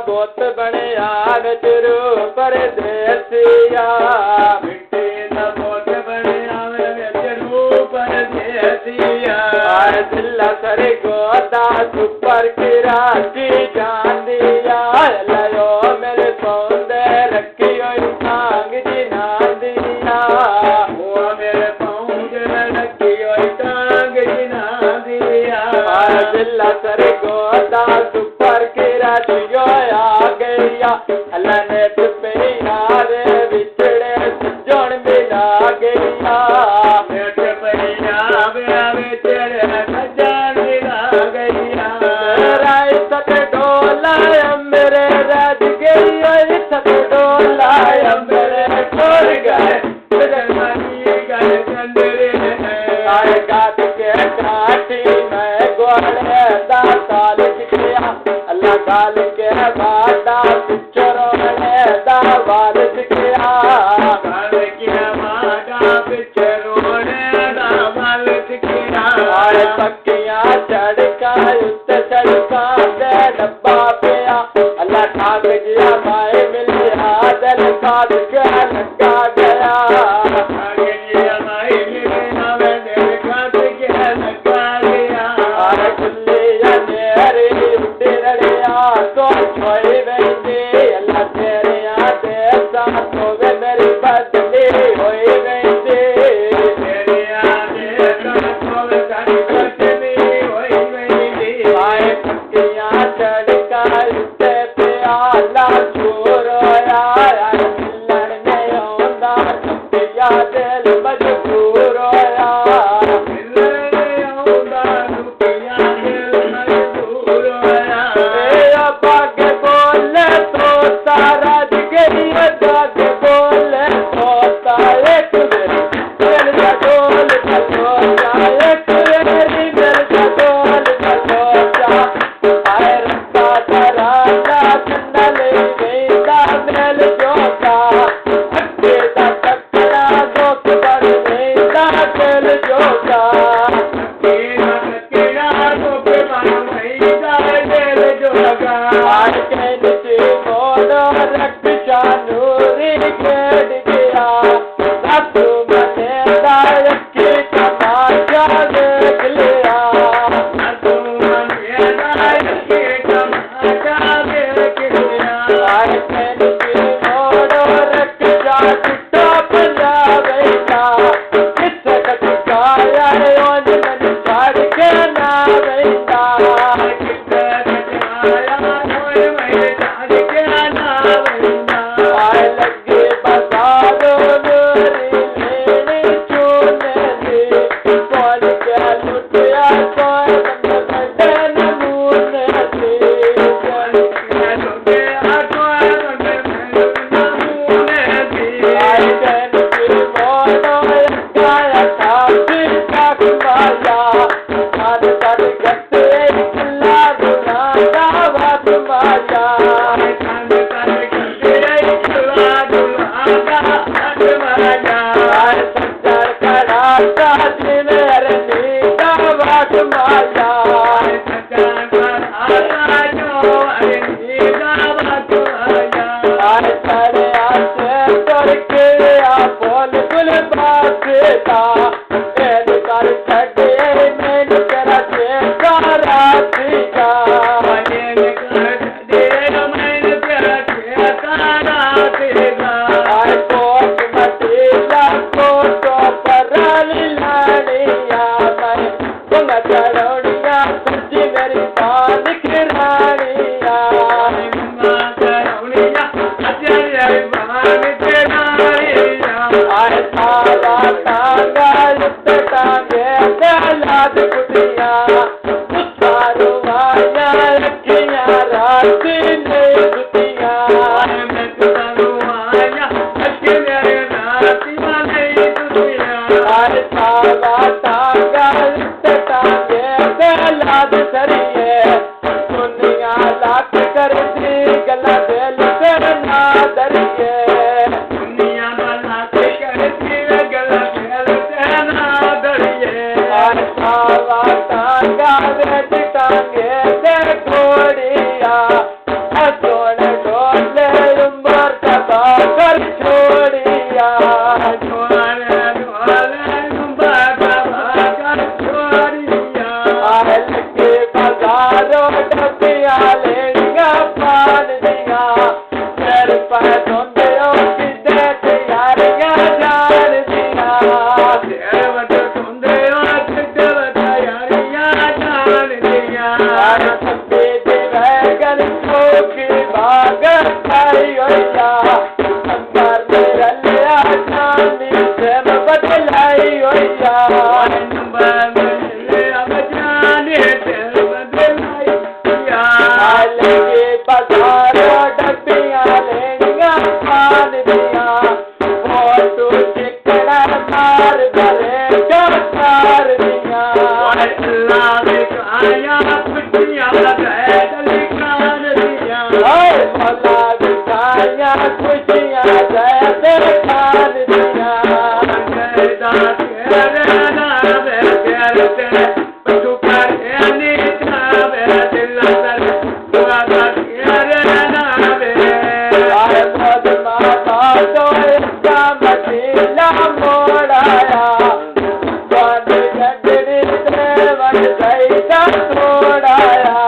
पोत बने आग चुरू परदेसिया मिट्टी दा पोत बने आवे चरू परदेसिया दिल्ला सर गोदा सुपर किराची चांदिया लयो मेरे सौंदे रखी हुई टांग जी नांदिया वो मेरे पौंगे रखी हुई टांग जी नांदिया दिल्ला सर गोदा सुपर किराची आ गया अल्लाह ने पे यारे बिछड़े सजन मिला गया नेट पैया वे तेरे सजन मिला गया राय सत डोला मेरे राज गई सत डोला मेरे छोड़ गए तेरे मनी गए चंदरे आए गात के काटी मैं गोड़े दा साल किया अल्लाह गाल के बादा पिचरो ने दा वाल किया गाल के बादा पिचरो ने दा वाल किया आए पक्कियां चढ़का उत्ते चढ़का दे डब्बा पिया अल्लाह ठाक गया भाई मिल गया दिल काट के लगा गया ठाक गया भाई मिल गया दिल काट के लगा गया आए खुलिया नेरी उड़ी रड़िया तो छोई वेंदी अल्लाह तेरे दे साथ होवे मेरी बदली होई वेंदी तेरे दे साथ होवे तेरी बदली होई वेंदी आए पक्कियां चढ़का उत्ते प्याला छोरोया मिलन ने आंदा छपिया दिल मजबूर होया मिलन ने आंदा छपिया दिल मजबूर होया बागे बोले तो तारा गई बागे बोले तो तारे मेरे का डोल चलो जाए मेरी मेरे का डोल चलो जा आए रस्ता तरा जा चंदल वेंदा मेल जोता अक्के दा टकड़ा दोस्त बन वेंदा दिल जोता आज के नीचे मोड़ रक्षा नूरी खेड़ गया सासू मने दायक की तमाशा देख लिया सासू मने दायक की तमाशा देख लिया आज के नीचे मोड़ रक्षा चिट्टा पंजाबेगा किस कटकाया ओन मन छाड़ के ना वेंदा सोना लगे बाजारों डबिया लेंगा पान दिया सिर पर धुंधों की दे तैयारियां जान दिया सफेद वैगन की बागन खाई होया अंदर मेरा लिया चांदी से बदलाई होया लगे बाजारों डबिया लेंगा पान दिया फोटो चिकना मार गले कर दिया भोला बिकाया खुशियाँ जैसे खान दिया मशीला मोड़ाया गड्डी सैदा छोड़ाया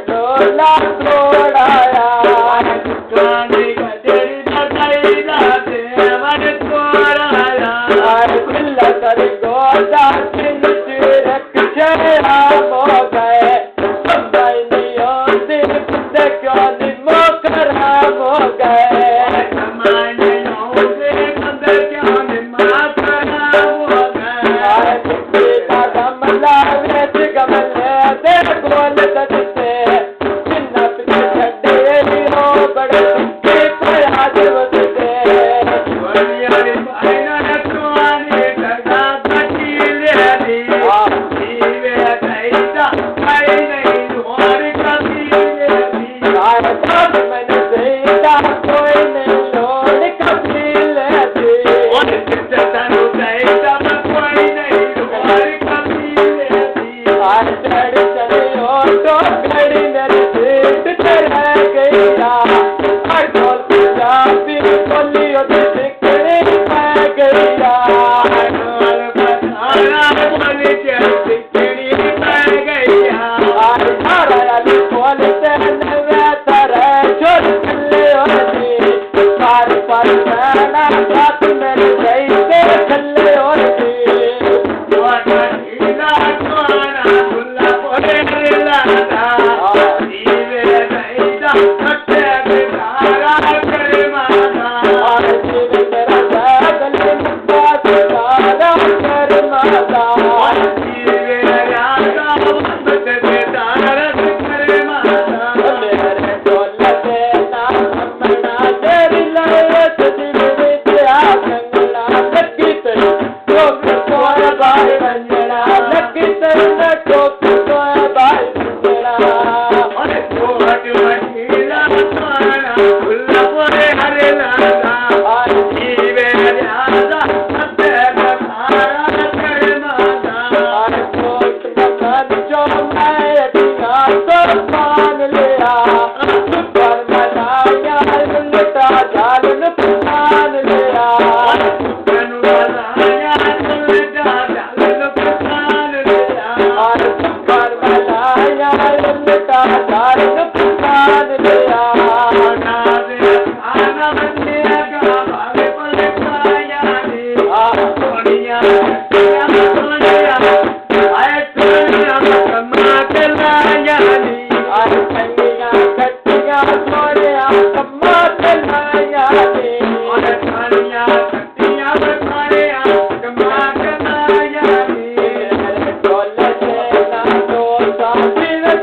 डोला छोड़ाया कर गोदा हो गए क्यों निमोकर हो गए गमला गमले दे गोल दे चिन्ह छे हो बड़े प्रयास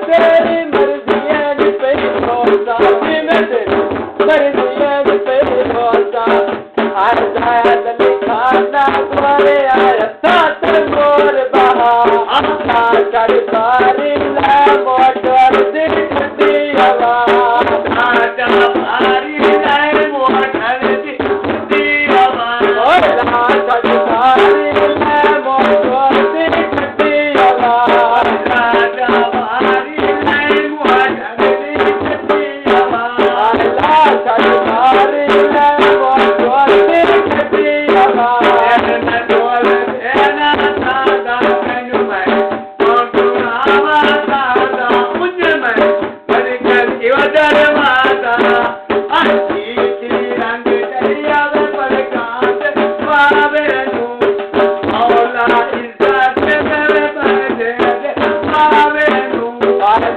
से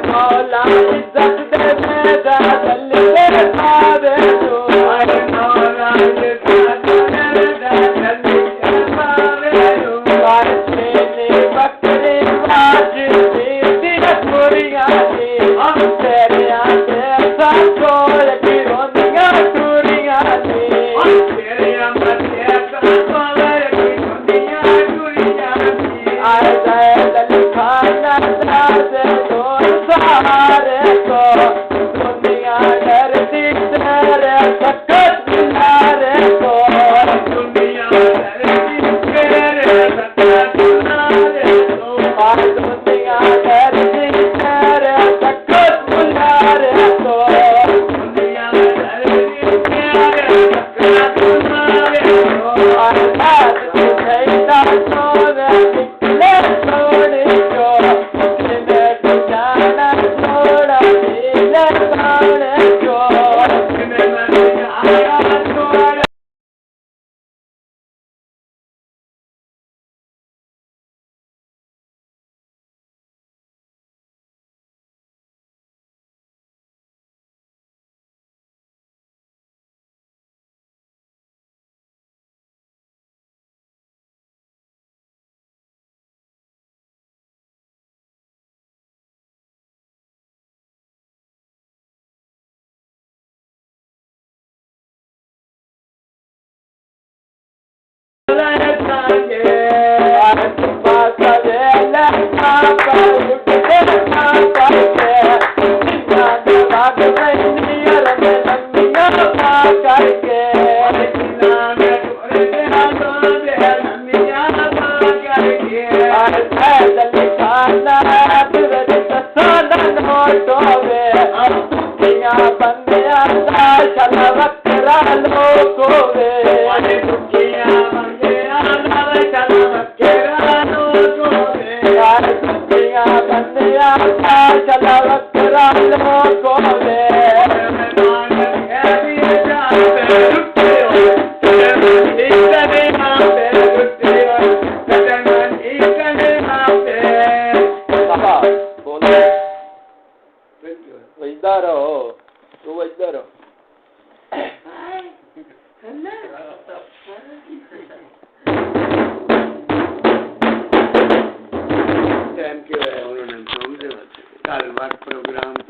मौला इज्जत दे मेरा दिल के पावे तू मौला इज्जत दे मेरा दिल के पावे तू बाजने बकरी बाजती दी कुड़ियां दी तेरे आके साकोल की रोंदियां कुड़ियां दी तेरे आके साकोल की रोंदियां कुड़ियां दी आए गए दिल खाना से दोन सहारे को दुनिया डरती तेरे सकत किनारे को दुनिया डरती तेरे सकत किनारे को दुनिया डरती तेरे सकत किनारे को दुनिया डरती तेरे सकत किनारे को आज तुझे सोने निकले सोने को प्रोग्राम